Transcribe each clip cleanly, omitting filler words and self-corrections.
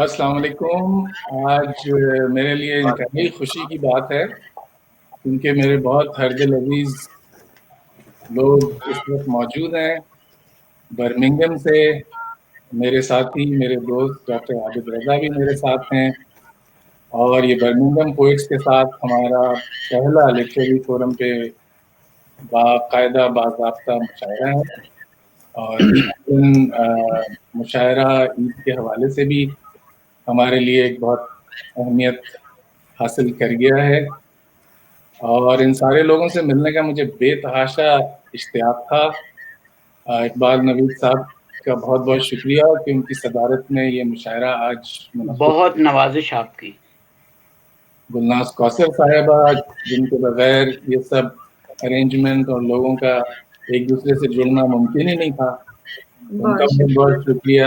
السلام علیکم. آج میرے لیے انتہائی خوشی کی بات ہے کیونکہ میرے بہت ہرد عزیز لوگ اس وقت موجود ہیں. برمنگم سے میرے ساتھی، میرے دوست ڈاکٹر عابد رضا بھی میرے ساتھ ہیں، اور یہ برمنگم پوئٹس کے ساتھ ہمارا پہلا لٹریری فورم پہ باقاعدہ باضابطہ مشاعرہ ہے. اور مشاعرہ عید کے حوالے سے بھی ہمارے لیے ایک بہت اہمیت حاصل کر گیا ہے، اور ان سارے لوگوں سے ملنے کا مجھے بے تحاشا اشتیاق تھا. اقبال نوید صاحب کا بہت بہت شکریہ کہ ان کی صدارت میں یہ مشاعرہ آج بہت نوازش آپ کی. گلناز کوثر صاحبہ، جن کے بغیر یہ سب ارینجمنٹ اور لوگوں کا ایک دوسرے سے جڑنا ممکن ہی نہیں تھا، ان کا بہت بہت شکریہ.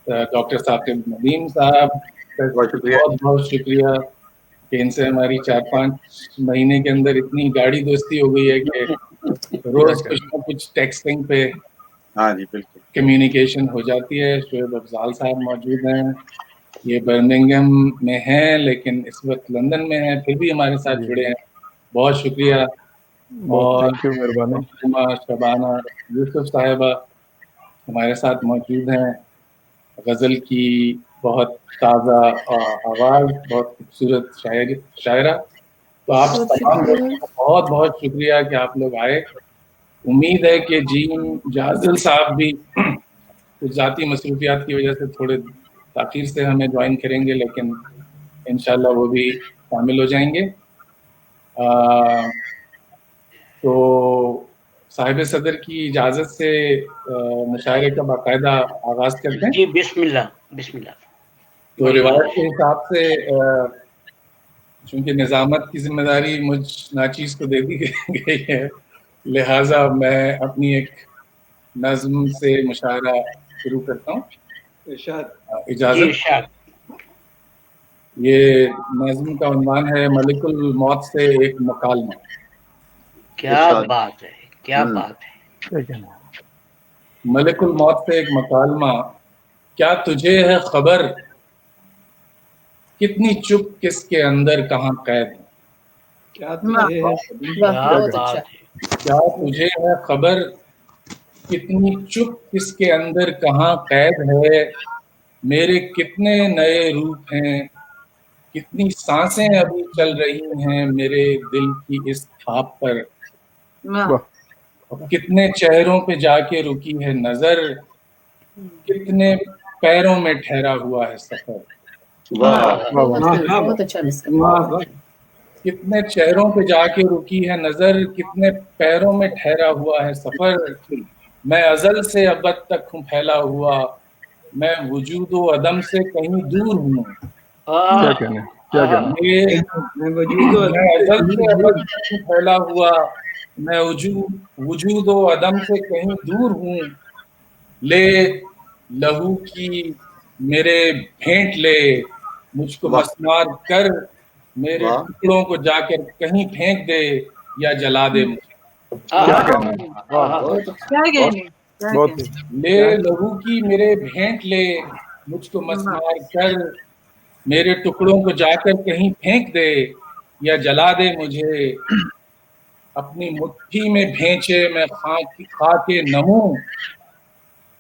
ڈاکٹر ثاقب ندیم صاحب کا بہت بہت شکریہ کہ ان سے ہماری 4-5 مہینے کے اندر اتنی گاڑی دوستی ہو گئی ہے کہ روز کچھ نہ کچھ ٹیکسٹنگ پہ کمیونیکیشن ہو جاتی ہے. شعیب افضال صاحب موجود ہیں، یہ برمنگم میں ہیں لیکن اس وقت لندن میں ہیں، پھر بھی ہمارے ساتھ جڑے ہیں، بہت شکریہ. اور شبانہ یوسف صاحبہ ہمارے ساتھ موجود ہیں، غزل کی بہت تازہ آواز، بہت خوبصورت شاعرہ. تو آپ تمام لوگوں کا بہت بہت شکریہ کہ آپ لوگ آئے. امید ہے کہ جیم جازل صاحب بھی کچھ ذاتی مصروفیات کی وجہ سے تھوڑے تاخیر سے ہمیں جوائن کریں گے، لیکن انشاءاللہ وہ بھی شامل ہو جائیں گے. تو صاحب صدر کی اجازت سے مشاعرے کا باقاعدہ آغاز کرتے ہیں. جی بسم اللہ بسم اللہ. تو روایت کے حساب سے چونکہ نظامت کی ذمہ داری مجھ ناچیز کو دے دی گئی ہے، لہٰذا میں اپنی ایک نظم سے مشاعرہ شروع کرتا ہوں. اجازت. یہ نظم کا عنوان ہے ملک الموت سے ایک مکالمہ. کیا بات ہے، کیا بات ہے. ملک الموت سے ایک مکالمہ. کیا تجھے ہے خبر کتنی چپ کس کے اندر کہاں قید ہے؟ کیا تجھے ہے خبر کتنی چپ کس کے اندر کہاں قید ہے؟ میرے کتنے نئے روپ ہیں، کتنی سانسیں ابھی چل رہی ہیں میرے دل کی اس تھاپ پر. کتنے چہروں پہ جا کے رکی ہے نظر، کتنے پیروں میں ٹھہرا ہوا ہے سفر. کتنے چہروں پہ جا کے رکی ہے نظر، کتنے پیروں میں ٹھہرا ہوا ہے سفر. میں ازل سے ابد تک ہوں پھیلا ہوا، میں وجود و عدم سے کہیں دور ہوں. میں ازل سے ابد تک ہوں پھیلا ہوا، میں وجود و عدم سے کہیں دور ہوں. لے لہو کی میرے بھینٹ لے، مجھ کو مسمار کر، میرے ٹکڑوں کو جا کر کہیں پھینک دے یا جلا دے مجھے. لے لہو کی میرے بھینٹ لے، مجھ کو مسمار کر، میرے ٹکڑوں کو جا کر کہیں پھینک دے یا جلا دے مجھے. اپنی مٹھی میں بھینچے میں خاک نموں،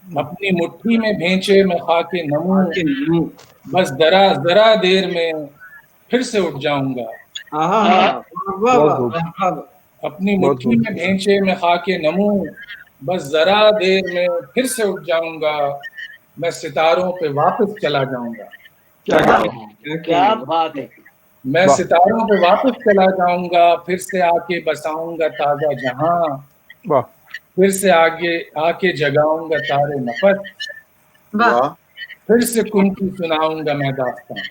اپنی مٹھی میں بھینچے میں خاک نموں، بس ذرا دیر میں پھر سے اٹھ جاؤں گا. اپنی مٹھی میں بھینچے میں خاک نموں، بس ذرا دیر میں پھر سے اٹھ جاؤں گا. میں ستاروں پہ واپس چلا جاؤں گا. کیا بات ہے. میں ستاروں پہ واپس چلا جاؤں گا، پھر سے آ کے بساؤں گا تازہ جہاں، پھر سے آ کے جگاؤں گا تارے نفس، پھر سے کن کی سناؤں گا میں داستان.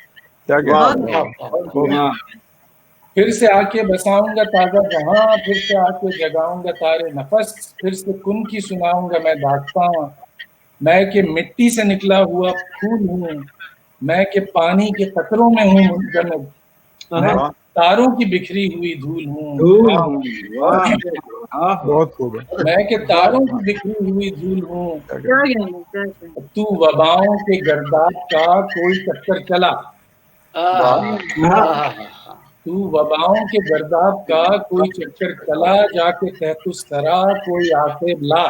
پھر سے آ کے بساؤں گا تازہ جہاں، پھر سے آ کے جگاؤں گا تارے نفس، پھر سے کن کی سناؤں گا میں داستان. میں کہ مٹی سے نکلا ہوا پھول ہوں، میں کہ پانی کے قطروں میں ہوں منجمد، میں تاروں کی بکھری ہوئی دھول ہوں، بہت خوب ہے. میں کہ تاروں کی بکھری ہوئی دھول ہوں، تو وباؤں کے گرداب کا کوئی چکر چلا، تو وباؤں کے گرداب کا کوئی چکر چلا، جا کے تحت الثری کوئی آصف لا،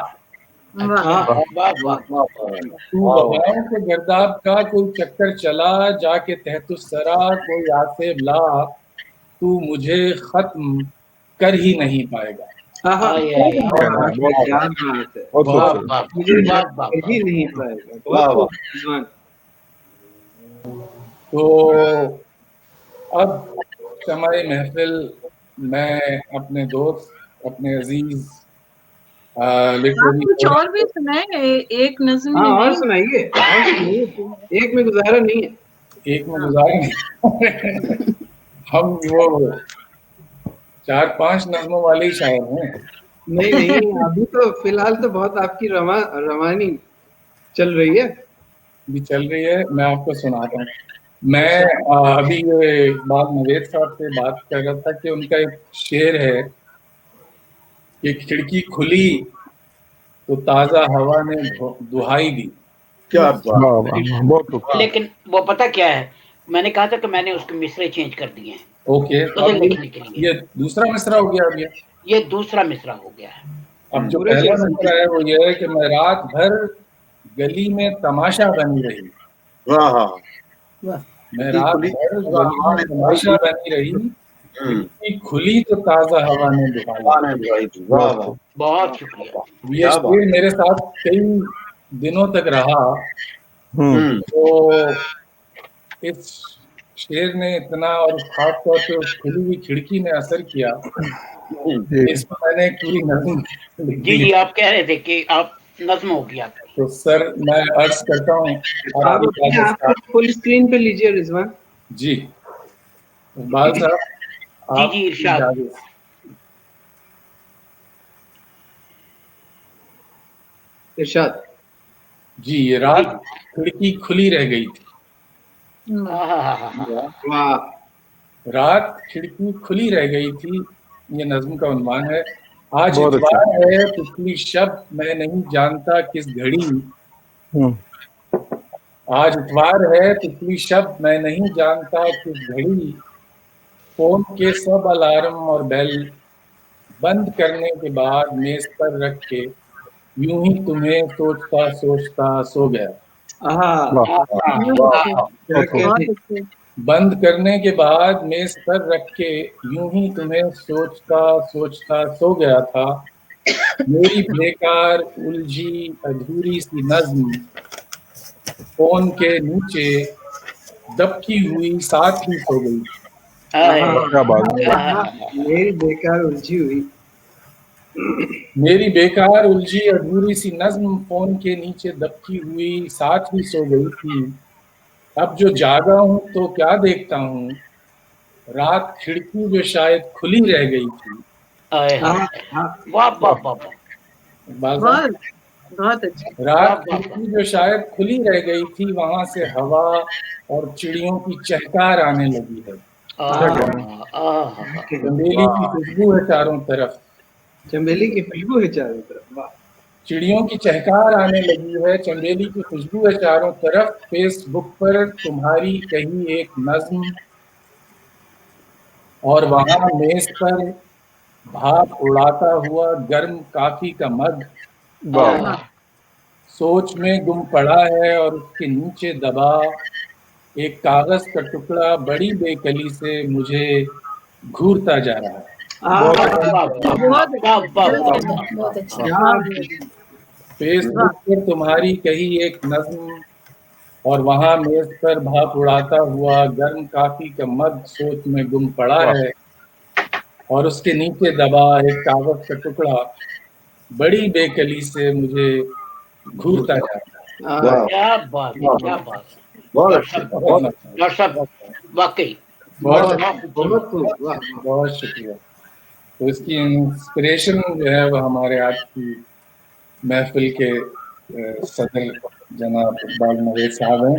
تو وباؤں کے گرداب کا کوئی چکر چلا، جا کے تحت الثری کوئی آصف لا، تو مجھے ختم کر ہی نہیں پائے گا. تو اب سماع محفل میں اپنے دوست، اپنے عزیز کچھ اور بھی سنائیں، ایک نظم اور سنائیے، ایک میں گزارا نہیں ہے. ایک میں گزارا نہیں، ہم وہ 4-5 نظموں والے ہی شاعر ہیں. نہیں ابھی تو فی الحال تو بہت آپ کی روانی چل رہی ہے. بھی چل رہی ہے. میں آپ کو سناتا ہوں. میں ابھی یہ اقبال نوید صاحب سے بات کر رہا تھا کہ ان کا ایک شعر ہے کہ کھڑکی کھلی تو تازہ ہوا نے دہائی دی. لیکن وہ پتہ کیا ہے، میں نے کہا تھا کہ میں نے اس کے مصرے چینج کر دیے ہیں. اوکے، یہ دوسرا مصرع ہو گیا. اب یہ دوسرا مصرع ہو گیا ہے. اب جو پہلا مصرع ہے وہ یہ ہے کہ میں رات بھر گلی میں تماشا بنی رہی، میں رات بھر گلی میں تماشا بنی رہی، کھلی تو تازہ ہوا نے دہائی. بہت شکریہ. یہ شعر میرے ساتھ کئی دنوں تک رہا، تو اس شعر نے اتنا، اور خاص طور پہ اس کھلی ہوئی کھڑکی نے اثر کیا، اس میں میں نے ایک پوری نظم لکھ دی. جی آپ کہہ رہے تھے کہ آپ نظم ہو گیا. تو سر میں عرض کرتا ہوں، آپ فل اسکرین پہ لیجیے رضوان. جی اقبال صاحب، جی ارشاد. ارشاد. جی یہ رات کھڑکی کھلی رہ گئی تھی، رات کھڑکی کھلی رہ گئی تھی، یہ نظم کا عنوان ہے. آج اتوار ہے پچھلی شب میں نہیں جانتا کس گھڑی، آج اتوار ہے پچھلی شب میں نہیں جانتا کس گھڑی، فون کے سب الارم اور بیل بند کرنے کے بعد میز پر رکھ کے یوں ہی تمہیں سوچتا سوچتا سو گیا. بند کرنے کے بعد میز پر رکھ کے یوں ہی تمہیں سوچتا سوچتا سو گیا تھا. میری بیکار الجھی ادھوری سی نظم فون کے نیچے دبکی ہوئی ساتھ ہی سو گئی. میری بیکار الجھی ہوئی، میری بیکار الجھی ادھوری سی نظم فون کے نیچے دبکی ہوئی ساتھ ہی سو گئی تھی. اب جو جاگا ہوں تو کیا دیکھتا ہوں، رات کھڑکی جو شاید کھلی رہ گئی تھی. رات کھڑکی جو شاید کھلی رہ گئی تھی، وہاں سے ہوا اور چڑیوں کی چہکار آنے لگی ہے. چنبیلی کی خوشبو ہے چاروں طرف، چنبیلی کی خوشبو ہے چاروں طرف. چڑیوں کی چہکار آنے لگی ہے، چنبیلی کی خوشبو ہے چاروں طرف. فیس بک پر تمہاری کہیں ایک نظم، اور وہاں میز پر بھاپ اڑاتا ہوا گرم کافی کا مگ سوچ میں گم پڑا ہے، اور اس کے نیچے دبا ایک کاغذ کا ٹکڑا بڑی بے کلی سے مجھے گھورتا جا رہا ہے. فیس بک پر تمہاری کہیں ایک نظم، اور وہاں میز پر بھاپ اڑاتا ہوا گرم کافی کا مگ سوچ میں گم پڑا ہے، اور اس کے نیچے دبا ایک کاغذ کا ٹکڑا بڑی بے کلی سے مجھے گھورتا جا رہا ہے. کیا بات ہے، کیا بات ہے. واقعی بہت شکریہ. تو اس کی انسپریشن جو ہے وہ ہمارے آج کی محفل کے صدر جناب اقبال نوید صاحب ہیں.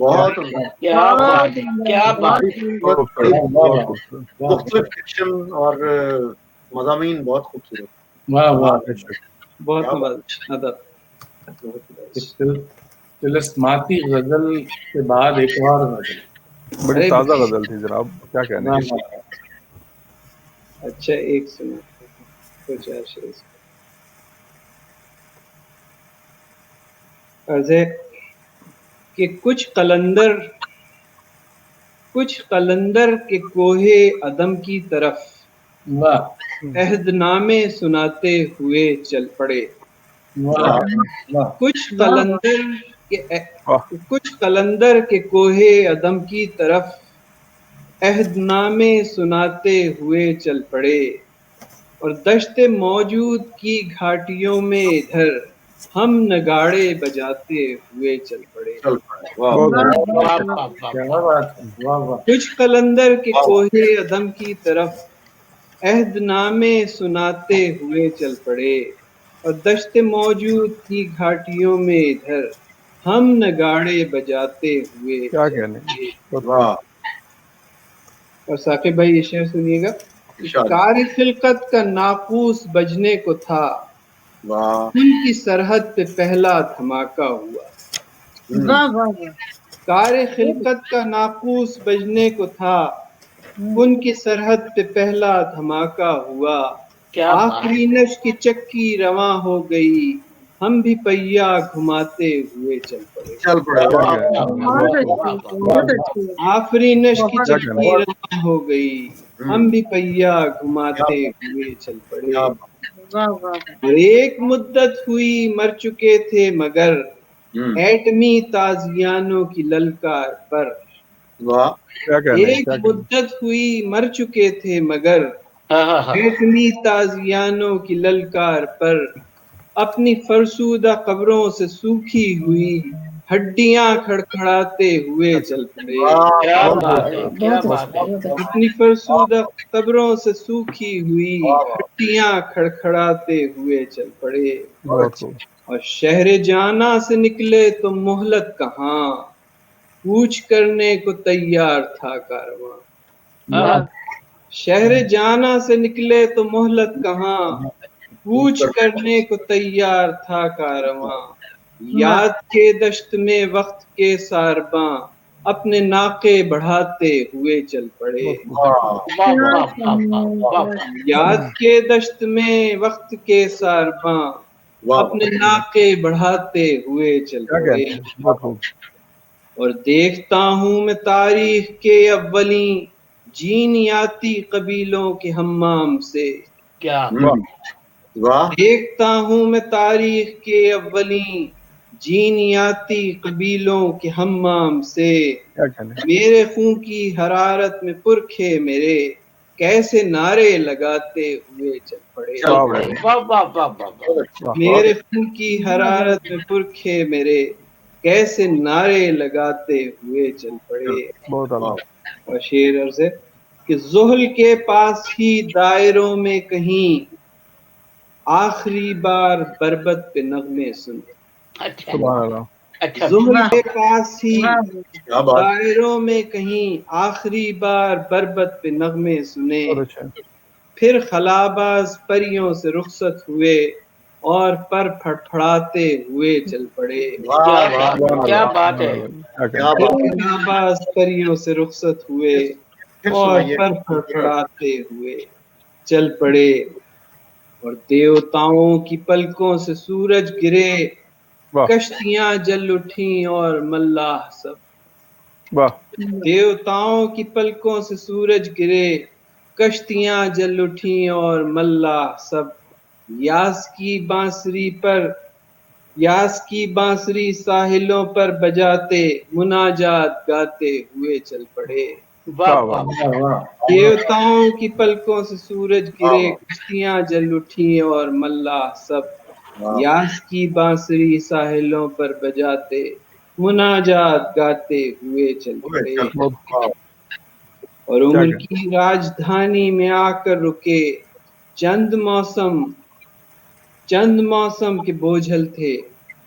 بہت عمدہ. کیا بات ہے کیا بات ہے. مختلف فکشن اور مضامین بہت خوبصورت. واہ واہ بہت ادب. طلسماتی غزل کے بعد ایک اور غزل. بڑی تازہ غزل تھی جناب, کیا کہنے. اچھا ایک سنا کچھ ایسے عرض ہے کہ کچھ قلندر کے کوہ عدم کی طرف عہد نامے سناتے ہوئے چل پڑے. کچھ قلندر کے کوہ عدم کی طرف عہد نامے سناتے ہوئے چل پڑے, اور دشت موجود کی گھاٹیوں میں ادھر ہم نگاڑے بجاتے ہوئے چل پڑے. کچھ قلندر کے کوہ عدم کی طرف عہد نامے سناتے ہوئے چل پڑے, اور دشت موجود کی گھاٹیوں میں ادھر ہم نگاڑے بجاتے ہوئے. کیا کہنے. اور ثاقب بھائی یہ شعر سنیے گا. کار خلقت کا ناقوس بجنے کو تھا, ان کی سرحد پہ پہلا دھماکہ ہوا. کار خلقت کا ناقوس بجنے کو تھا, ان کی سرحد پہ پہلا دھماکہ ہوا. آخری نش کی چکی رواں ہو گئی, ہم بھی پہیا گھماتے ہوئے چل پڑے. آخری نش کی چکی رواں ہو گئی, ہم بھی پہیا گھماتے ہوئے چل پڑے. اور ایک مدت ہوئی مر چکے تھے مگر ایٹمی تازیانوں کی للکار پر. ایک مدت ہوئی مر چکے تھے مگر ایٹمی تازیانوں کی للکار پر, اپنی فرسودہ قبروں سے سوکھی ہوئی ہڈیاں کھڑکھڑاتے ہوئے چل پڑے. اپنی فرسودہ قبروں سے سوکھی ہوئی ہڈیاں کھڑکھڑاتے ہوئے چل پڑے. اور شہر جانا سے نکلے تو مہلت کہاں, کوچ کرنے کو تیار تھا کارواں. شہر جانا سے نکلے تو مہلت کہاں, کوچ کرنے کو تیار تھا کارواں. یاد کے دشت میں وقت کے سارباں, اپنے ناقے بڑھاتے ہوئے چل پڑے. یاد کے دشت میں وقت کے سارباں, اپنے ناقے بڑھاتے ہوئے چل پڑے. اور دیکھتا ہوں میں تاریخ کے اولین جینیاتی قبیلوں کے حمام سے. دیکھتا ہوں میں تاریخ کے اولین جینیاتی قبیلوں کے حمام سے. میرے خون کی حرارت میں پرکھے میرے, کیسے نعرے لگاتے ہوئے چل پڑے. میرے خون کی حرارت میں پرکھے میرے, کیسے نعرے لگاتے ہوئے چل پڑے. اور شعر عرض ہے کہ زحل کے پاس ہی دائروں میں کہیں آخری بار بربت پہ نغمے سنے. زحل کے پاس ہی دائروں میں کہیں آخری بار بربت پہ نغمے سنے. پھر خلاباز پریوں سے رخصت ہوئے, اور پر پھڑپھڑاتے ہوئے چل پڑے. کیا بات ہے. خلاباز پریوں سے رخصت ہوئے, اور پر پھڑپھڑاتے ہوئے چل پڑے. اور دیوتاؤں کی پلکوں سے سورج گرے, کشتیاں جل اٹھیں اور ملاح سب. دیوتاؤں کی پلکوں سے سورج گرے, کشتیاں جل اٹھیں اور ملاح سب. یاس کی بانسری ساحلوں پر بجاتے, مناجات گاتے ہوئے چل پڑے. دیوتاؤں کی پلکوں سے سورج گرے, کشتیاں جل اٹھیں اور ملاح سب. یاس کی بانسری ساحلوں پر بجاتے, مناجات گاتے ہوئے چل پڑے. اور عمر کی راجدھانی میں آ کر رکے, چند موسم کے بوجھل تھے,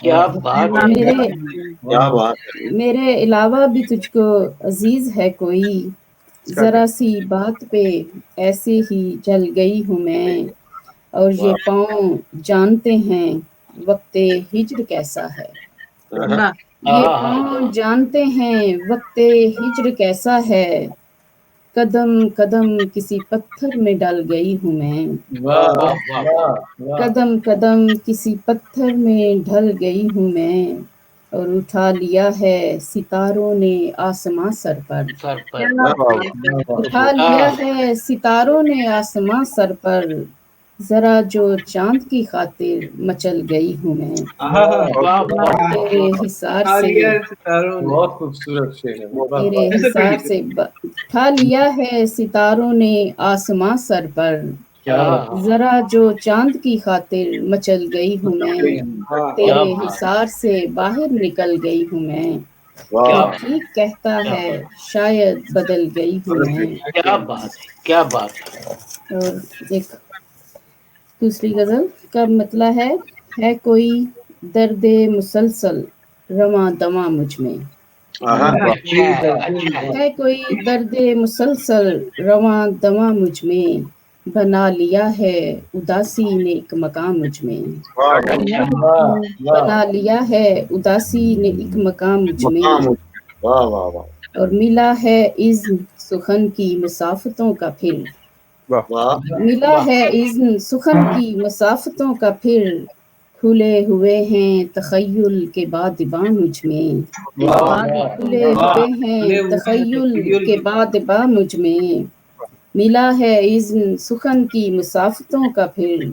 کیا بات ہے، میرے کیا بات ہے. میرے علاوہ بھی تجھ کو عزیز ہے کوئی، ذرا سی بات پہ ایسے ہی جل گئی ہوں میں، اور یہ پاؤں جانتے ہیں وقت ہجر کیسا ہے، واہ یہ پاؤں جانتے ہیں وقت ہجر کیسا ہے، قدم قدم کسی پتھر میں ڈل گئی ہوں میں، واہ واہ واہ. قدم قدم کسی پتھر میں ڈھل گئی ہوں میں، اور اٹھا لیا ہے ستاروں نے آسماں سر پر، سر پر. کیا بات ہے. اٹھا لیا ہے ستاروں نے آسماں سر پر، ذرا جو چاند کی خاطر مچل گئی ہوں میں، واہ واہ. تیرے حصار سے بہت خوبصورت شعر ہے. تیرے حصار سے اٹھا لیا ہے ستاروں نے آسماں سر پر، ذرا جو چاند کی خاطر مچل گئی ہوں میں، تیرے حصار سے باہر نکل گئی ہوں میں، واہ ٹھیک کہتا ہے شاید بدل گئی ہوں میں. کیا بات ہے، کیا بات ہے. اور ایک دوسری غزل کا مطلب ہے کوئی درد مسلسل رواں دواں مجھ میں، ہے کوئی درد مسلسل رواں دواں مجھ میں، بنا لیا ہے اداسی نے ایک مقام مجھ میں، بنا لیا ہے اداسی نے ایک مقام مجھ میں، واہ واہ واہ اور ملا ہے اذن سخن کی مسافتوں کا پھر، واہ ملا ہے اذن سخن کی مسافتوں کا پھر، کھلے ہوئے ہیں تخیل کے بادباں مجھ میں، کھلے ہوئے ہیں تخیل کے بادباں مجھ میں، ملا ہے اذن سخن کی مسافتوں کا پھر،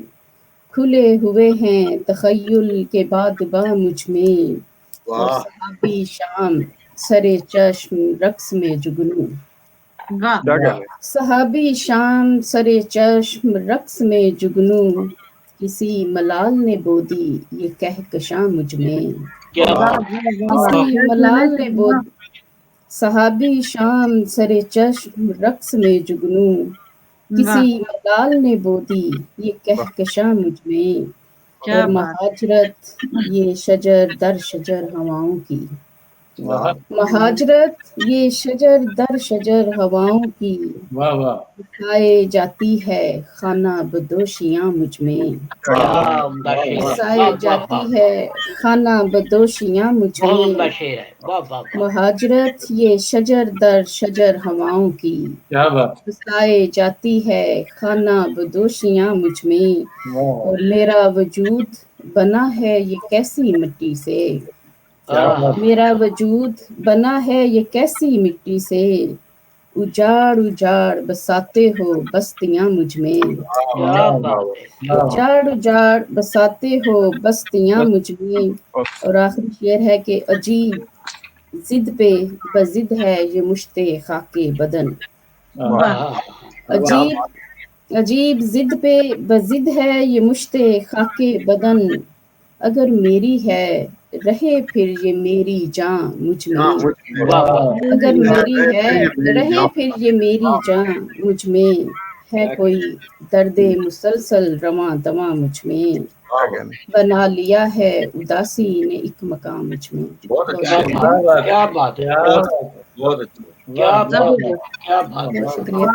کھلے ہوئے ہیں تخیل کے بادباں مجھ میں، اور واہ صحابی شام سرے چشم رقص میں جگنو، واہ صحابی شام سرے چشم رقص میں جگنو، کسی ملال نے بو دی یہ کہکشاں مجھ میں، کیا کسی ملال نے بو صحابی شام سرے چشم رقص میں جگنو، کسی ملال نے بو دی یہ کہکشاں مجھ میں، کیا اور بات. مہاجرت یہ شجر در شجر ہواؤں کی، واہ مہاجرت یہ شجر در شجر ہواؤں کی، واہ واہ. کھائے جاتی ہے خانہ بدوشیاں مجھ میں، کیا عمدہ شعر ہے. کھائے جاتی ہے خانہ بدوشیاں مجھ بہت عمدہ میں، شعر ہے. واہ واہ واہ. مہاجرت یہ شجر در شجر ہواؤں کی، کیا بات. کھائے جاتی ہے خانہ بدوشیاں مجھ میں، واہ اور میرا وجود بنا ہے یہ کیسی مٹی سے، میرا وجود بنا ہے یہ کیسی مٹی سے، اجاڑ اجاڑ بساتے ہو بستیاں مجھ میں، کیا بات ہے. اجاڑ اجاڑ بساتے ہو بستیاں مجھ میں، اور آخری شعر ہے کہ عجیب ضد پہ بضد ہے یہ مشت خاک بدن، عجیب عجیب ضد پہ بضد ہے یہ مشت خاک بدن، اگر میری ہے رہے پھر یہ میری جاں مجھ میں، اگر میری ہے رہے پھر یہ میری جاں مجھ میں، ہے کوئی درد مسلسل رواں دواں مجھ میں، بنا لیا ہے اداسی نے ایک مقام مجھ میں. بہت کیا اچھا بات ہے، کیا بات ہے، بہت اچھا کیا بات ہے، کیا بات ہے. شکریہ.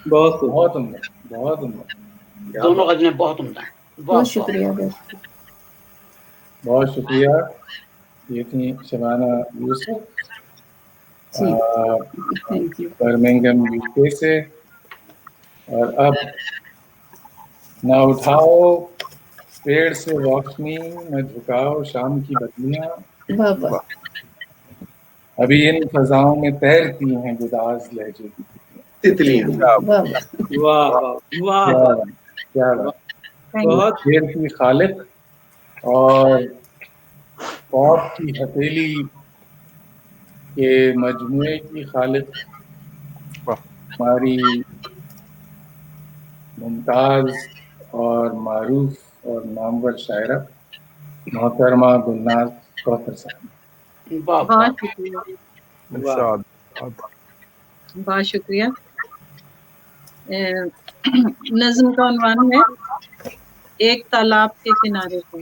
بہت خوب. بہت عمدہ بہت عمدہ. دونوں غزلیں بہت عمدہ ہیں. بہت شکریہ. بہت شکریہ. یہ تھی شبانہ یوسف جی تھینک یو. برمنگھم یوکے سے. اور اب نہ اٹھاؤ پیڑ سے روشنی نہ جھکاؤ شام کی بدلیاں، واہ واہ. ابھی ان فضاؤں میں تیرتی ہیں گداز لہجے کی تتلیاں. واہ واہ. واہ واہ کیا بات. بہت شیر کی خالق اور پاپ کی ہتھیلی کے مجموعے کی خالق ہماری ممتاز اور معروف اور نامور شاعرہ محترمہ گلناز کوثر صاحب. بہت شکریہ. بہت شکریہ. نظم کا عنوان ہے ایک تالاب کے کنارے پر.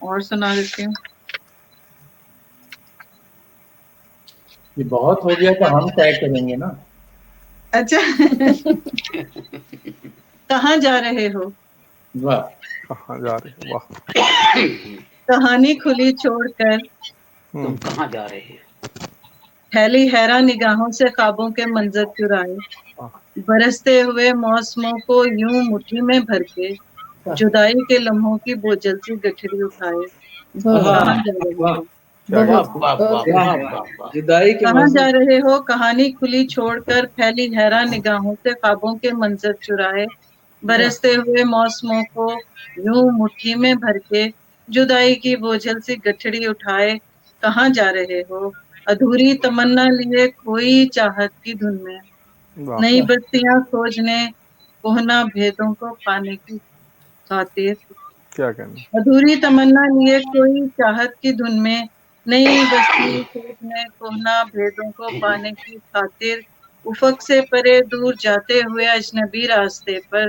اور سنا دیتی ہوں. یہ بہت ہو گیا تو ہم طے کریں گے نا. اچھا کہاں جا رہے ہو؟ واہ کہاں جا رہے ہیں؟ واہ کہانی کھلی چھوڑ کر تم کہاں جا رہے ہو؟ پھیلی حیران نگاہوں سے خوابوں کے منظر چرائے، برستے ہوئے موسموں کو یوں مٹھی میں بھر کے، جدائی کے لمحوں کی بوجھل سی گٹھڑی اٹھائے. کہاں جا رہے ہو؟ کہاں جا رہے ہو؟ کہانی کھلی چھوڑ کر پھیلی حیران نگاہوں سے خوابوں کے منظر چرائے، برستے ہوئے موسموں کو یوں مٹھی میں بھر کے، جدائی کی بوجھل سی گٹھڑی اٹھائے. کہاں جا رہے ہو؟ ادھوری تمنا لیے کوئی چاہت کی دھن میں، نئی بستیاں کھوجنے، کوہنا بھیدوں کو پانے کی خاطر. کیا کہنا. ادھوری تمنا لیے کوئی چاہت کی دھن میں، نئی بستی کھوجنے، کوہنا بھیدوں کو پانے کی خاطر. افق سے پرے دور جاتے ہوئے اجنبی راستے پر،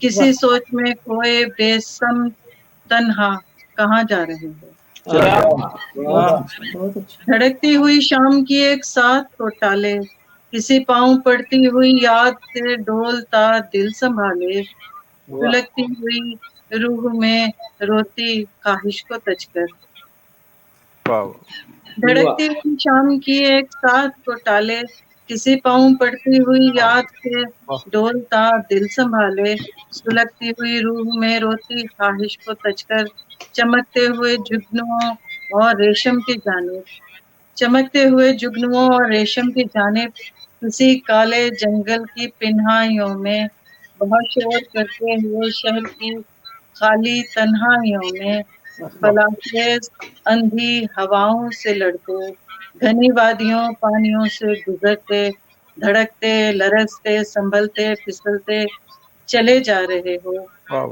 کسی سوچ میں کھوئے بے سمت تنہا. کہاں جا رہے ہو؟ دھڑکتی ہوئی شام کی ایک ساتھ کو ٹالے، کسی پاؤں پڑتی ہوئی یاد سے ڈولتا دل سنبھالے. سلگتی ہوئی روح میں روتی خواہش کو تج کر. دھڑکتی ہوئی شام کی ایک ساتھ کو ٹالے، کسی پاؤں پڑتی ہوئی یاد سے ڈولتا دل سنبھالے. سلگتی ہوئی روح میں روتی خواہش کو تج کر. چمکتے ہوئے جگنوں اور ریشم کی جانب، چمکتے ہوئے جگنوں اور ریشم کی جانب، کسی کالے جنگل کی پنہائیوں میں، بہت شور کرتے ہوئے شہر کی خالی تنہائیوں میں، بلاخیز اندھی ہواؤں سے لڑتے، گھنی وادیوں پانیوں سے گزرتے، دھڑکتے لرزتے سنبھلتے پھسلتے چلے جا رہے ہو.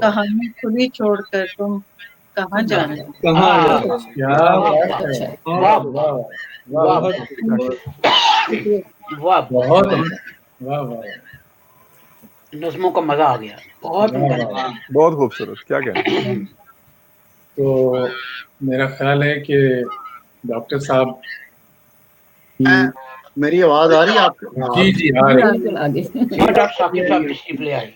کہانی کھلی چھوڑ کر تم کہاں جا رہے ہو؟ نظموں کا مزہ آ گیا. بہت خوبصورت. کیا کہنا. تو میرا خیال ہے کہ ڈاکٹر صاحب میری آواز آ رہی ہے آپ کو؟ جی جی آ رہی. ڈاکٹر ثاقب صاحب تشریف لے آئے.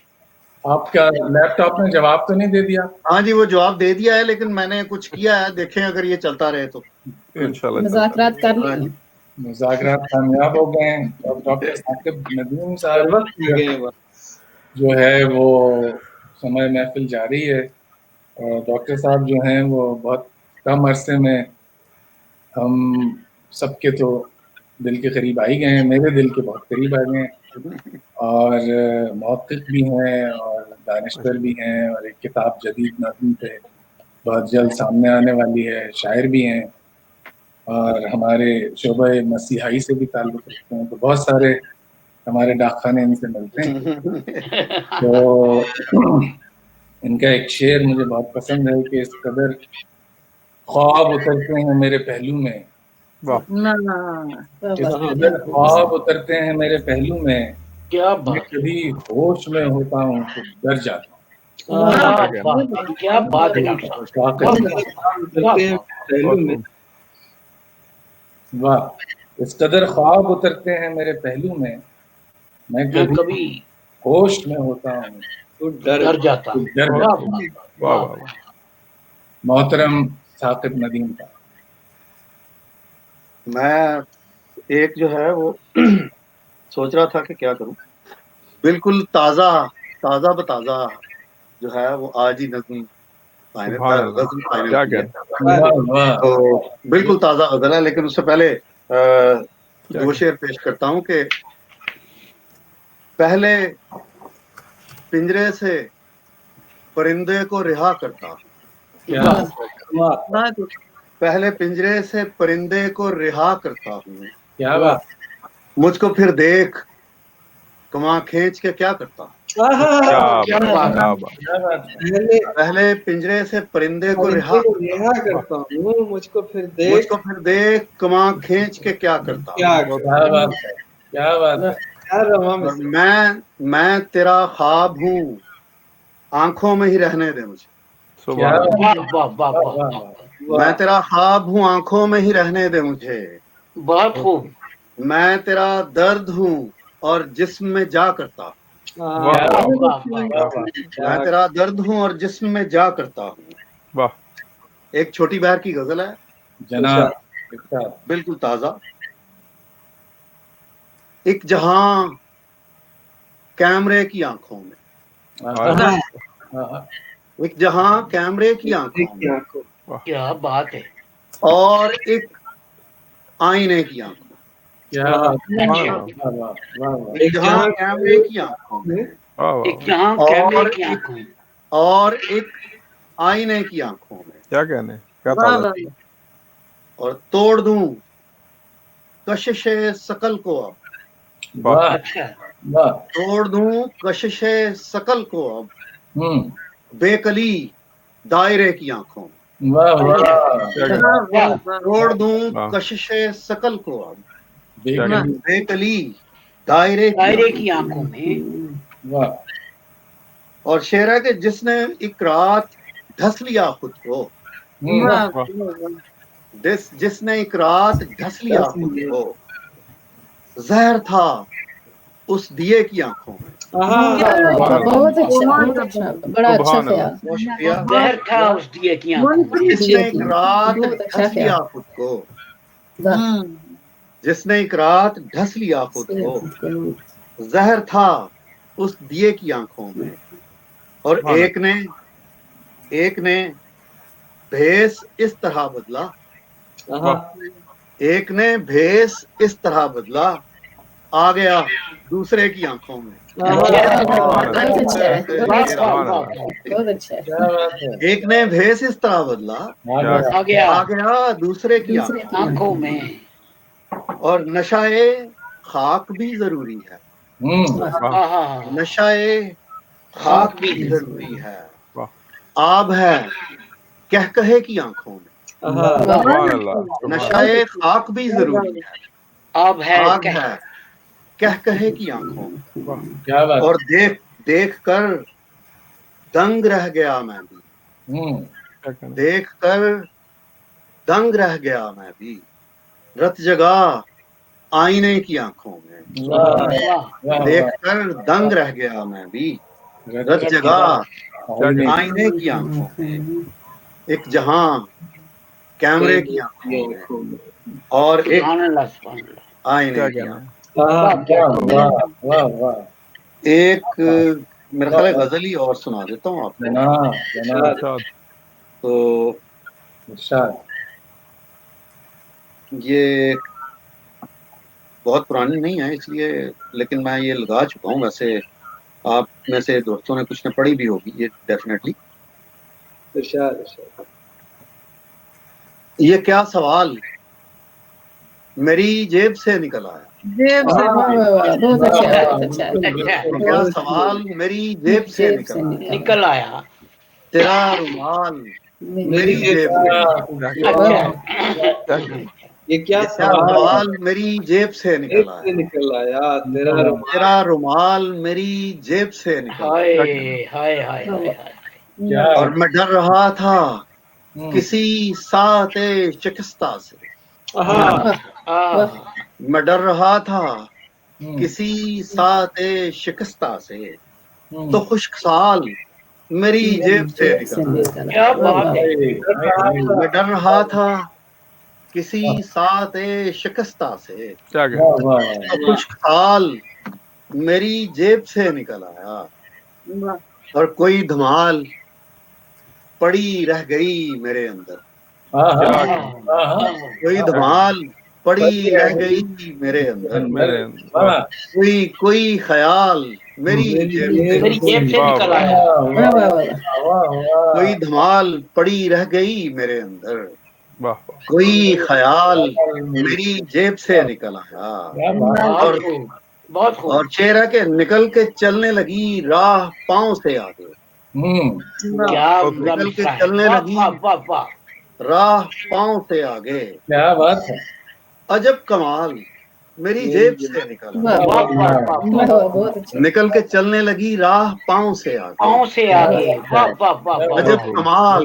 آپ کا لیپ ٹاپ نے جواب تو نہیں دے دیا؟ ہاں جی وہ جواب دے دیا ہے، لیکن میں نے کچھ کیا ہے، دیکھیں اگر یہ چلتا رہے تو انشاءاللہ مذاکرات کر لیں. مذاکرات کامیاب ہو گئے ہیں. اور ڈاکٹر ثاقب ندیم صاحب جو ہے وہ سمے محفل جاری ہے. اور ڈاکٹر صاحب جو ہیں وہ بہت کم عرصے میں ہم سب کے تو دل کے قریب آ ہی گئے ہیں، میرے دل کے بہت قریب آ گئے ہیں، اور محقق بھی ہیں اور دانشور بھی ہیں، اور ایک کتاب جدید نظم پہ بہت جلد سامنے آنے والی ہے، شاعر بھی ہیں، اور ہمارے شعبہ مسیحائی سے بھی تعلق رکھتے ہیں. تو بہت سارے ہمارے ڈاک خانے ان سے ملتے ہیں. تو ان کا ایک شعر مجھے بہت پسند ہے کہ اس قدر خواب اترتے ہیں میرے پہلو میں، اس قدر خواب اترتے ہیں میرے پہلو میں، کیا میں بات، کبھی ہوش میں ہوتا ہوں تو ڈر جاتا کیا بات ہے ڈاکٹر صاحب. ہوں. واہ. اس قدر خواب اترتے ہیں میرے پہلو میں، میں میں کبھی کبھی ہوش میں ہوتا ہوں ڈر جاتا. تو ڈر جاتا ہوں. محترم ثاقب ندیم کا. میں ایک جو ہے وہ سوچ رہا تھا کہ کیا کروں. بالکل تازہ بتازہ جو ہے وہ آج ہی نظم تو بالکل تازہ غزل ہے. لیکن اس سے پہلے دو شعر پیش کرتا ہوں کہ پہلے پنجرے سے پرندے کو رہا کرتا، پہلے پنجرے سے پرندے کو رہا کرتا ہوں، کیا بات. مجھ کو پھر دیکھ کماں کھینچ کے کیا کرتا. پہلے پنجرے سے پرندے کو رہا کرتا ہوں، مجھ کو پھر دیکھ کماں کھینچ کے کیا کرتا. کیا بات ہے. میں تیرا خواب ہوں، آنکھوں میں ہی رہنے دے مجھے. میں تیرا خواب ہوں آنکھوں میں ہی رہنے دے مجھے، بہت خوب. میں تیرا درد ہوں اور جسم میں جا کرتا ہوں، واہ واہ واہ. میں تیرا درد ہوں اور جسم میں جا کرتا ہوں. واہ. ایک چھوٹی بہر کی غزل ہے جناب بالکل تازہ. ایک جہاں کیمرے کی آنکھوں میں، ایک جہاں کیمرے کی آنکھوں میں، کیا بات ہے. اور ایک آئینے کی آنکھوں میں. ایک جہاں کیمرے کی آنکھوں میں ایک جہاں کیمرے کی آنکھوں میں اور ایک آئینے کی آنکھوں میں. کیا کہنے، کیا تازہ. اور توڑ دوں کشش ثقل کو اب، اچھا توڑ دوں کشش ثقل کو اب بے کلی دائرے کی آنکھوں میں. توڑ دوں کشش ثقل کو اب بے کلی دائرے کی آنکھوں میں. اور شعر ہے کہ جس نے ایک رات ڈھس لیا خود کو، جس نے ایک رات ڈھس لیا خود کو، زہر تھا اس دیے کی آنکھوں میں. بہت اچھا، بڑا اچھا خیال. بہت شکریہ. زہر تھا اس دیے کی آنکھوں میں. جس نے ایک رات ڈھس لیا خود کو، جس نے ایک رات ڈھس لیا خود کو، زہر تھا اس دیے کی آنکھوں میں. اور ایک نے بھیس اس طرح بدلا، ایک نے بھیس اس طرح بدلا، آ گیا دوسرے کی آنکھوں میں. ایک نے بھیس اس طرح بدلا، آ گیا آ گیا دوسرے کی آنکھوں میں. اور نشائے خاک بھی ضروری ہے، نشائے خاک بھی ضروری ہے، آب ہے کہے کی آنکھوں میں. نشائے خاک بھی ضروری ہے، آب ہے کہے کی آنکھوں میں. اور دیکھ کر دنگ رہ گیا میں بھی، دیکھ کر دنگ رہ گیا میں بھی، رت جگا آئینے کی آنکھوں میں. دیکھ کر دنگ رہ گیا میں بھی، رت جگا آئینے کی آنکھوں میں. ایک جہاں کیمرے کی آنکھوں میں اور ایک آئینے کی آنکھوں. ایک میرا خیال ہے غزل ہی اور سنا دیتا ہوں آپ کو. تو یہ بہت پرانی نہیں ہے اس لیے، لیکن میں یہ لگا چکا ہوں. ویسے آپ میں سے دوستوں نے کچھ نے پڑھی بھی ہوگی یہ ڈیفینیٹلی. یہ کیا سوال میری جیب سے نکل آیا، کیا سوال میری جیب سے نکل آیا. تیرا رومال میری جیب سے، یہ کیا سوال میری جیب سے نکل آیا، تیرا رومال میری جیب سے نکل آیا. اور میں ڈر رہا تھا کسی ساتھ شکستہ سے، میں ڈر رہا تھا کسی ساتھ شکستہ سے، تو خشک سال میری جیب سے نکل آیا. میں ڈر رہا تھا کسی ساتھ شکستہ سے، تو خشک سال میری جیب سے نکل آیا. اور کوئی دھمال پڑی رہ گئی میرے اندر، کوئی دھمال پڑی رہ گئی میرے اندر، کوئی خیال میری جیب سے نکل آیا. کوئی دھمال پڑی رہ گئی میرے اندر، کوئی خیال میری جیب سے نکل آیا. اور شعر ہے کہ نکل کے چلنے لگی راہ پاؤں سے آگے، نکل کے چلنے لگی راہ پاؤں سے آگے، کیا بات ہے. عجب کمال میری جیب سے نکل آیا. نکل کے چلنے لگی راہ پاؤں سے آگے، پاؤں سے آگے. عجب کمال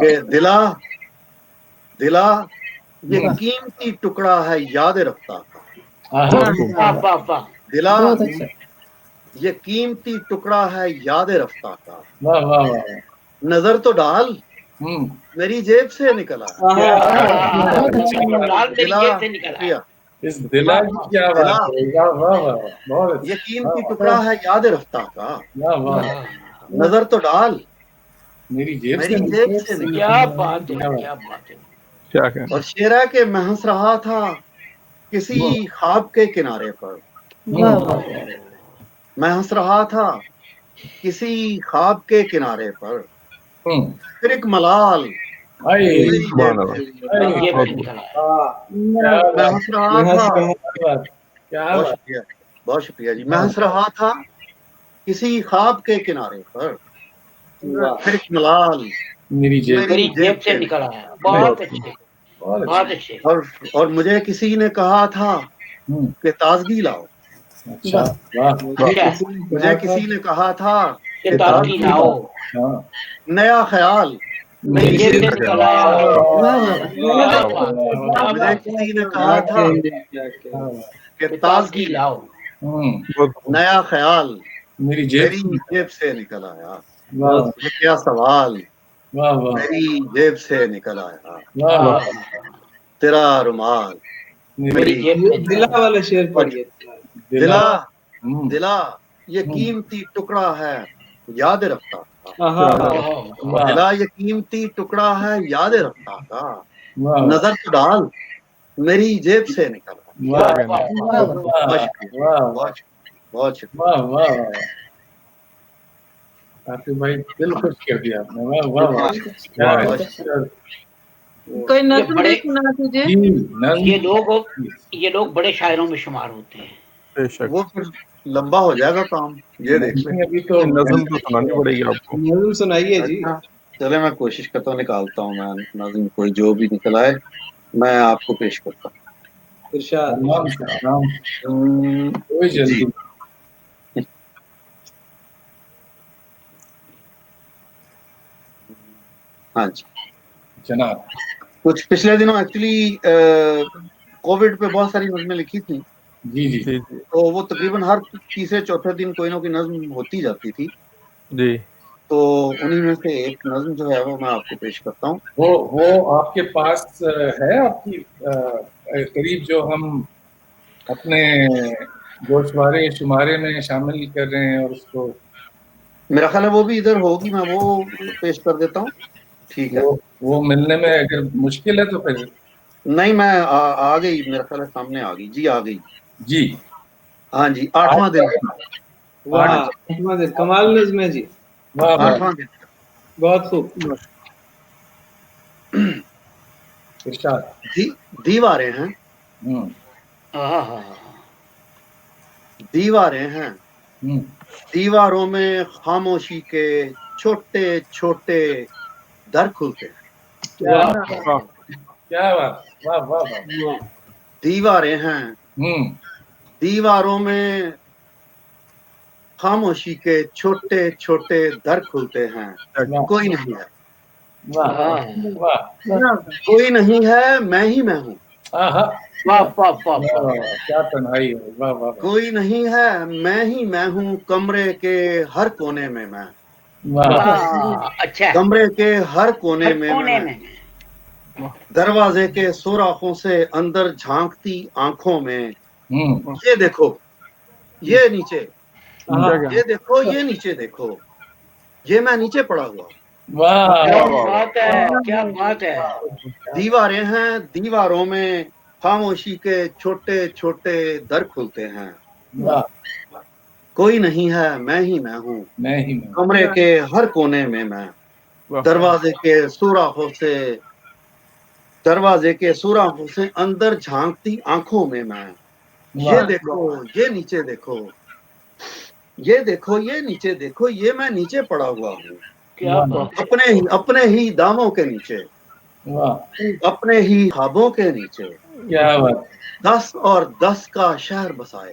کہ دلا یہ قیمتی ٹکڑا ہے یاد رفتہ کا. دلا یہ قیمتی ٹکڑا ہے یاد رفتہ کا. نظر تو ڈال میری جیب سے نکلا. یہ قیمتی ٹکڑا ہے یاد رفتہ کا. نظر تو ڈال میری جیب سے کیا بات ہے. اور شعر ہے کہ میں ہنس رہا تھا کسی خواب کے کنارے پر. میں ہنس رہا تھا کسی خواب کے کنارے پر. پھر ایک ملال میں ہنس رہا تھا. بہت شکریہ جی. میں ہنس رہا تھا کسی خواب کے کنارے پر. پھر ایک ملال میری جیب سے نکلا ہے. بہت اچھے بہت اچھے. اور مجھے کسی نے کہا تھا کہ تازگی لاؤ. مجھے کسی نے کہا تھا کہ تازگی لاؤ. نیا خیال میری جیب سے نکلا ہے. مجھے کسی نے کہا تھا کہ تازگی لاؤ. نیا خیال میری جیب سے نکل آیا. کیا سوال میری جیب سے نکل آیا. تیرا رومال میری جیب سے. دلا والا شعر پڑھیے. دلا یہ قیمتی ٹکڑا ہے یاد رفتہ کا. دلا یہ قیمتی ٹکڑا ہے یاد رفتہ کا. نظر تو ڈال میری جیب سے نکل آیا. بہت شکریہ. بھائی دل خوش کر دیا آپ نے. کوئی نظم بھی سنا دیجیے. یہ لوگ بڑے شاعروں میں شمار ہوتے ہیں. وہ پھر لمبا ہو جائے گا کام. یہ دیکھ لیں ابھی تو نظم تو سنانی پڑے گی آپ کو. نظم سنائیے جی. چلے میں کوشش کرتا ہوں نکالتا ہوں میں نظم. کوئی جو بھی نکل آئے میں آپ کو پیش کرتا ہوں. جی ہاں جی جناب. کچھ پچھلے دنوں ایکچولی کووڈ پہ بہت ساری نظمیں لکھی تھیں. جی تو وہ تقریباً ہر تیسرے چوتھے دن کوئی نہ کوئی نظم ہوتی جاتی تھی. جی تو انہی میں سے ایک نظم جو ہے وہ میں آپ کو پیش کرتا ہوں. وہ آپ کے پاس ہے آپ کی قریب جو ہم اپنے گوشوارے شمارے میں شامل کر رہے ہیں اور اس کو. میرا خیال ہے وہ بھی ادھر ہوگی. میں وہ پیش کر دیتا ہوں. ٹھیک ہے. وہ ملنے میں اگر مشکل ہے تو پھر نہیں میں آ گئی. میرا خیال ہے سامنے آ گئی. جی آ گئی. جی ہاں جی. 8واں دن. واہ 8واں دن کمال نظم ہے جی. 8واں دن. بہت خوب. دیواریں ہیں دیواریں ہیں. دیواروں میں خاموشی کے چھوٹے چھوٹے در کھلتے ہیں. کیا بات. واہ واہ. دیواریں ہیں. دیواروں میں خاموشی کے چھوٹے چھوٹے در کھلتے ہیں. کوئی نہیں ہے. کوئی نہیں ہے میں ہی میں ہوں. کیا تنہائی ہے. واہ واہ. کوئی نہیں ہے میں ہی میں ہوں. کمرے کے ہر کونے میں میں. اچھا. کمرے کے ہر کونے میں میں. دروازے کے سوراخوں سے اندر جھانکتی آنکھوں میں. یہ دیکھو یہ نیچے. یہ دیکھو یہ نیچے دیکھو. یہ میں نیچے پڑا ہوا. کیا بات ہے. دیواریں ہیں. دیواروں میں خاموشی کے چھوٹے چھوٹے در کھلتے ہیں. کوئی نہیں ہے میں ہی میں ہوں. کمرے کے ہر کونے میں میں. دروازے کے سوراخوں سے اندر جھانکتی آنکھوں میں میں. یہ دیکھو یہ نیچے دیکھو. یہ دیکھو یہ نیچے دیکھو. یہ میں نیچے پڑا ہوا ہوں. اپنے ہی داموں کے نیچے. اپنے ہی خوابوں کے نیچے. 10 اور 10 کا شہر بسائے.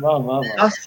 10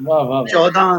14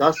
10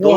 2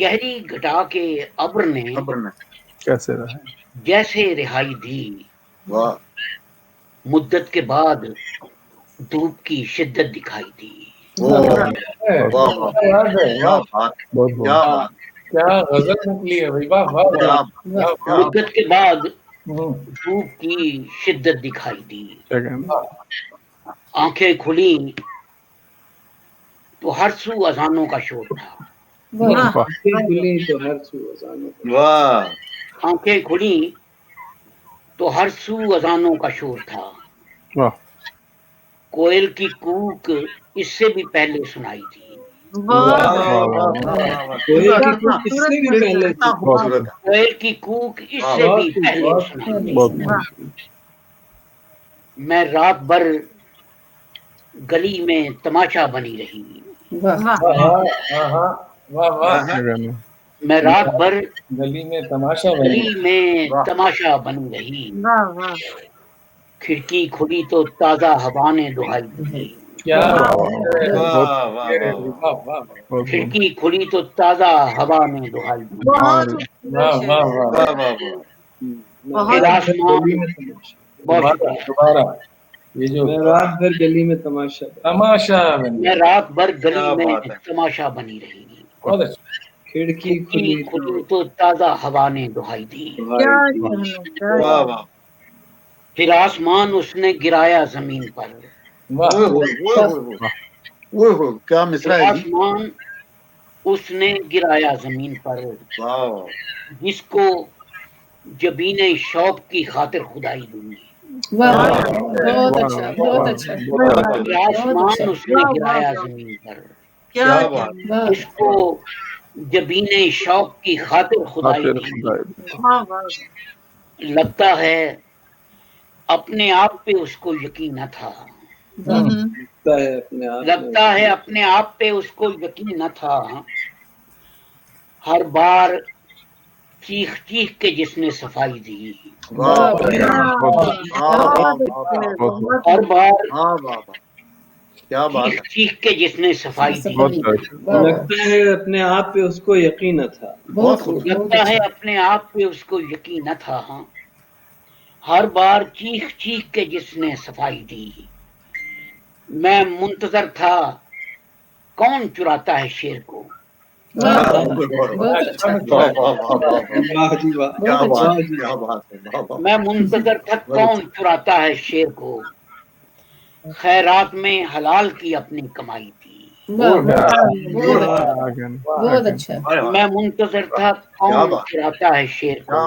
گہری گھٹا کے ابر نے کیسے رہے جیسے رہائی دی، مدت کے بعد دھوپ کی شدت دکھائی دی. کیا غزل نکلی ہے بھائی، واہ واہ. مدت کے بعد دھوپ کی شدت دکھائی دی، آنکھیں کھلی تو ہر سو اذانوں کا شور تھا. آنکھیں کھلی تو ہر سو اذانوں کا شور تھا. کوئل کی کوک اس سے بھی پہلے سنائی تھی. کوئل کی کوک اس سے بھی پہلے سنائی تھی. میں رات بھر گلی میں تماشا بنی رہی. میں رات بھر گلی میں تماشا بنی رہی. کھڑکی کھلی تو تازہ ہوا نے دہائی دی. کھڑکی کھلی تو تازہ ہوا نے دہائی دی. میں رات بھر گلی میں تماشا بنی رہی. کھڑکی کھلی تو تازہ ہوا نے دہائی دی. پھر آسمان اس نے گرایا زمین پر. کیا مصرع ہے. آسمان اس نے گرایا زمین پر، جس کو جبین شوق کی خاطر خدائی دوں گی. بہت اچھا، بہت اچھا. آسمان اس نے گرایا زمین پر، جس کو جبین شوق کی خاطر خدائی دی. لگتا ہے اپنے آپ پہ اس کو یقین نہ تھا. لگتا ہے اپنے آپ پہ اس کو یقین نہ تھا. ہر بار چیخ چیخ کے جس نے صفائی دی. ہر بار چیخ چیخ کے جس نے صفائی دی. لگتا ہے اپنے آپ پہ اس کو یقین نہ تھا. لگتا ہے اپنے آپ پہ اس کو یقین نہ تھا. ہر بار چیخ چیخ کے جس نے صفائی دی. میں منتظر تھا کون چراتا ہے شیر کو. میں منتظر تھا کون چراتا ہے شیر کو. خیرات میں حلال کی اپنی کمائی تھی. بہت اچھا. میں منتظر تھا کون چراتا ہے شیر کو.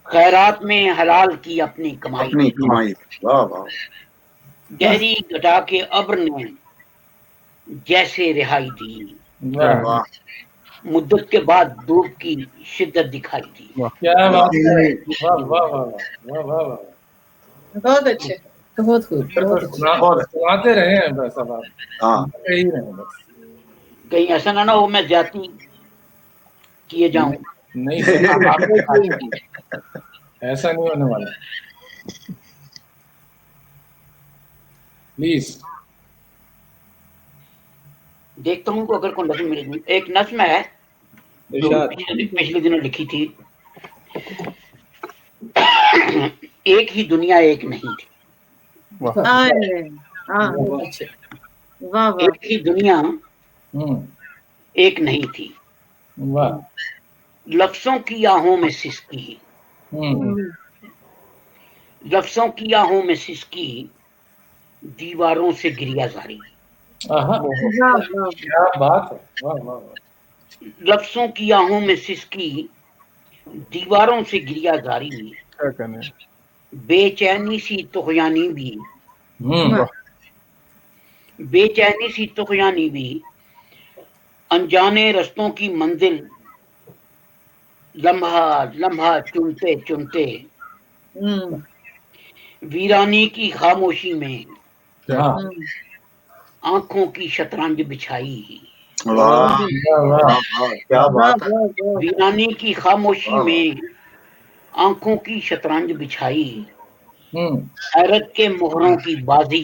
خیرات میں حلال کی اپنی کمائی. گہری گھٹا کے ابر نے جیسے رہائی دی، مدت کے بعد دھوپ کی شدت دکھائی دی. بہت اچھے، بہت خوب. سناتے رہے ہیں بس. اب کہیں ایسا نہ ہو میں زیادتی کیے جاؤں. نہیں، ایسا نہیں ہونے والا. پلیز دیکھتا ہوں کہ اگر کوئی نظم ملے. ایک نظم ہے جو پچھلے دنوں لکھی تھی. ایک ہی دنیا ایک نہیں تھی. ایک ہی دنیا ایک نہیں تھی. لفظوں کی آہوں میں سسکی، لفظوں کی آہوں میں سسکی، دیواروں سے گریا زاری. کیا بات ہے. لفظوں کی آہوں میں سسکی، دیواروں سے گریا زاری. بے چینی سی طغیانی بھی، بے چینی سی طغیانی بھی، انجانے رستوں کی منزل لمحہ لمحہ چنتے چنتے. ویرانی کی خاموشی میں آنکھوں کی شطرنج بچھائی. ویرانی کی خاموشی میں آنکھوں کی شطرنج بچھائی. حیرت کے مہروں کی بازی،